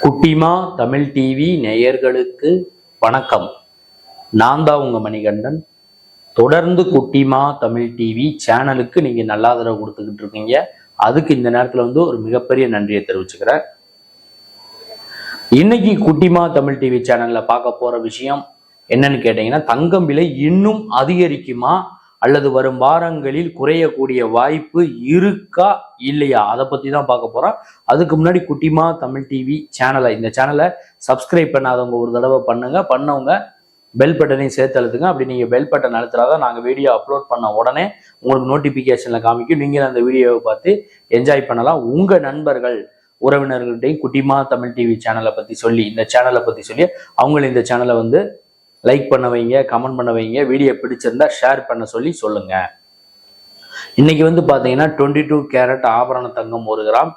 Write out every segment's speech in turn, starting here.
குட்டிமா தமிழ் டிவி நேயர்களுக்கு வணக்கம். நான் தான் உங்க மணிகண்டன். தொடர்ந்து குட்டிமா தமிழ் டிவி சேனலுக்கு நீங்க நல்ல ஆதரவு கொடுத்துக்கிட்டு இருக்கீங்க. அதுக்கு இந்த நேரத்துல ஒரு மிகப்பெரிய நன்றியை தெரிவிச்சுக்கிறேன். இன்னைக்கு குட்டிமா தமிழ் டிவி சேனல்ல பார்க்க போற விஷயம் என்னன்னு கேட்டீங்கன்னா, தங்கம் விலை இன்னும் அதிகரிக்குமா அல்லது வரும் வாரங்களில் குறையக்கூடிய வாய்ப்பு இருக்கா இல்லையா, அதை பத்தி தான் பார்க்க போறோம். அதுக்கு முன்னாடி குட்டிமா தமிழ் டிவி இந்த சேனலை சப்ஸ்கிரைப் பண்ணாதவங்க ஒரு தடவை பண்ணவங்க பெல் பட்டனையும் சேர்த்து அழுத்துங்க. அப்படி நீங்க பெல் பட்டன் அழுத்துறாதான் நாங்கள் வீடியோ அப்லோட் பண்ண உடனே உங்களுக்கு நோட்டிபிகேஷன்ல காமிக்கும். நீங்க அந்த வீடியோவை பார்த்து என்ஜாய் பண்ணலாம். உங்க நண்பர்கள் உறவினர்கள்ட்டையும் குட்டிமா தமிழ் டிவி சேனலை பத்தி சொல்லி அவங்களும் இந்த சேனலை லைக் பண்ண வைங்க, கமெண்ட் பண்ண வைங்க. வீடியோ பிடிச்சிருந்தா ஷேர் பண்ண சொல்லுங்க. இன்னைக்கு பாத்தீங்கன்னா 22 கேரட் ஆபரண தங்கம் 1 கிராம்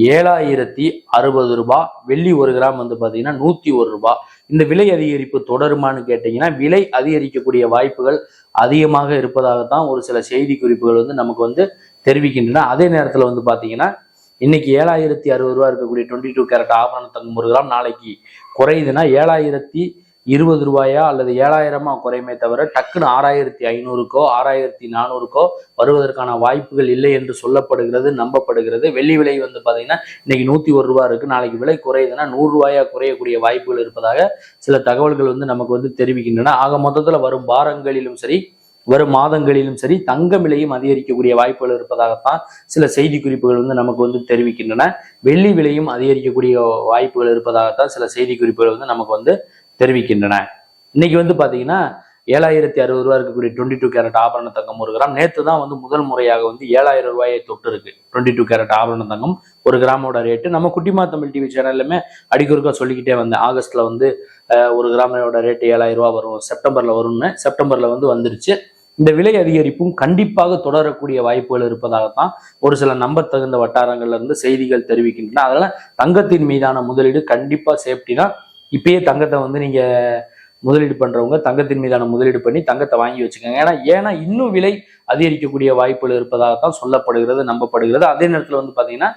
7060 ரூபாய், வெள்ளி 1 கிராம் பாத்தீங்கன்னா 101 ரூபாய். இந்த விலை அதிகரிப்பு தொடருமான்னு கேட்டீங்கன்னா, விலை அதிகரிக்கக்கூடிய வாய்ப்புகள் அதிகமாக இருப்பதாகத்தான் ஒரு சில செய்தி குறிப்புகள் நமக்கு தெரிவிக்கின்றன. அதே நேரத்துல பாத்தீங்கன்னா, இன்னைக்கு 7060 ரூபாய் இருக்கக்கூடிய 22 கேரட் ஆபரண தங்கம் 1 கிராம் நாளைக்கு குறையுதுன்னா 7020 ரூபாயா அல்லது 7000 குறையுமே தவிர டக்குன்னு 6500க்கோ 6400க்கோ வருவதற்கான வாய்ப்புகள் இல்லை என்று சொல்லப்படுகிறது, நம்பப்படுகிறது. வெள்ளி விலை பாத்தீங்கன்னா இன்னைக்கு 101 ரூபாய் இருக்கு. நாளைக்கு விலை குறையுதுன்னா 100 ரூபாயா குறையக்கூடிய வாய்ப்புகள் இருப்பதாக சில தகவல்கள் நமக்கு தெரிவிக்கின்றன. ஆக மொத்தத்துல வரும் வாரங்களிலும் சரி, வரும் மாதங்களிலும் சரி, தங்கம் விலையும் அதிகரிக்கக்கூடிய வாய்ப்புகள் இருப்பதாகத்தான் சில செய்தி குறிப்புகள் நமக்கு தெரிவிக்கின்றன. வெள்ளி விலையும் அதிகரிக்கக்கூடிய வாய்ப்புகள் இருப்பதாகத்தான் சில செய்தி குறிப்புகள் நமக்கு தெரிவிக்கின்றன. இன்னைக்கு பாத்தீங்கன்னா 7060 ரூபாய் இருக்கக்கூடிய 22 கேரட் ஆபரண தங்கம் 1 கிராம் நேற்று தான் முதல் முறையாக 7000 ரூபாயை தொட்டு இருக்கு. 22 கேரட் ஆபரண தங்கம் 1 கிராமோட ரேட்டு நம்ம குட்டிமா தமிழ் டிவி சேனல்லுமே அடிக்கொருக்கா சொல்லிக்கிட்டே வந்தேன். ஆகஸ்ட்ல 1 கிராமோட ரேட்டு 7000 ரூபாய் வரும், செப்டம்பர்ல வரும்னு. செப்டம்பர்ல வந்துருச்சு. இந்த விலை அதிகரிப்பும் கண்டிப்பாக தொடரக்கூடிய வாய்ப்புகள் இருப்பதாகத்தான் ஒரு சில நம்பத்தகுந்த வட்டாரங்கள்ல இருந்து செய்திகள் தெரிவிக்கின்றன. அதனால தங்கத்தின் மீதான முதலீடு கண்டிப்பா சேஃப்டி தான். இப்பயே தங்கத்தை நீங்க முதலீடு பண்றவங்க தங்கத்தின் மீதான முதலீடு பண்ணி தங்கத்தை வாங்கி வச்சுக்கோங்க. ஏன்னா இன்னும் விலை அதிகரிக்கக்கூடிய வாய்ப்புகள் இருப்பதாகத்தான் சொல்லப்படுகிறது, நம்பப்படுகிறது. அதே நேரத்துல பாத்தீங்கன்னா,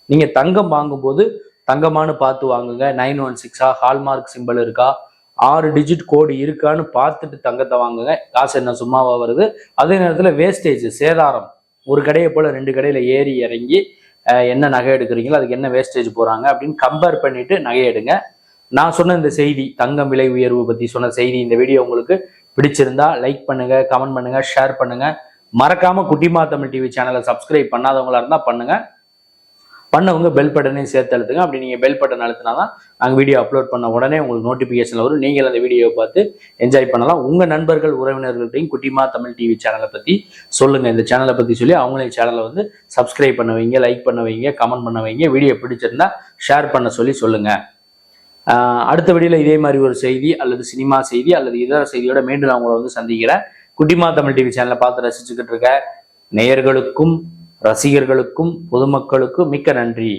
நீங்க தங்கம் வாங்கும்போது தங்கமானு பார்த்து வாங்குங்க. 916 ஹால்மார்க் சிம்பிள் இருக்கா, 6 டிஜிட் கோடு இருக்கான்னு பார்த்துட்டு தங்கத்தை வாங்குங்க. காசு என்ன சும்மாவா வருது? அதே நேரத்துல வேஸ்டேஜ், சேதாரம், ஒரு கடையை போல 2 கடையில ஏறி இறங்கி என்ன நகை எடுக்கிறீங்களோ அதுக்கு என்ன வேஸ்டேஜ் போறாங்க அப்படின்னு கம்பேர் பண்ணிட்டு நகை எடுங்க. நான் சொன்ன இந்த செய்தி, தங்கம் விலை உயர்வு பத்தி சொன்ன செய்தி, இந்த வீடியோ உங்களுக்கு பிடிச்சிருந்தா லைக் பண்ணுங்க, கமெண்ட் பண்ணுங்க, ஷேர் பண்ணுங்க. மறக்காம குட்டிமா தமிழ் டிவி சேனலை சப்ஸ்கிரைப் பண்ணாதவங்களா இருந்தா பண்ணவங்க பெல் பட்டனையும் சேர்த்து அழுத்துங்க. அப்படி நீங்க பெல் பட்டன் அழுத்தினாதான் நாங்கள் வீடியோ அப்லோட் பண்ண உடனே உங்களுக்கு நோட்டிபிகேஷன் வரும். நீங்கள் அந்த வீடியோவை பார்த்து என்ஜாய் பண்ணலாம். உங்க நண்பர்கள் உறவினர்கள்ட்டையும் குட்டிமா தமிழ் டிவி சேனலை பத்தி சொல்லுங்க. இந்த சேனலை பத்தி சொல்லி அவங்களையும் சேனலை சப்ஸ்கிரைப் பண்ண வைங்க, லைக் பண்ண வைங்க, கமெண்ட் பண்ண வைங்க. வீடியோ பிடிச்சிருந்தா ஷேர் பண்ண சொல்லுங்க. அடுத்த வீடியோல இதே மாதிரி ஒரு செய்தி அல்லது சினிமா செய்தி அல்லது இதர செய்தியோட மீண்டும் நான் உங்களை சந்திக்கிறேன். குட்டிமா தமிழ் டிவி சேனலை பார்த்து ரசிச்சுக்கிட்டு இருக்க நேயர்களுக்கும் ரசிகர்களுக்கும் பொதுமக்களுக்கும் மிக்க நன்றி.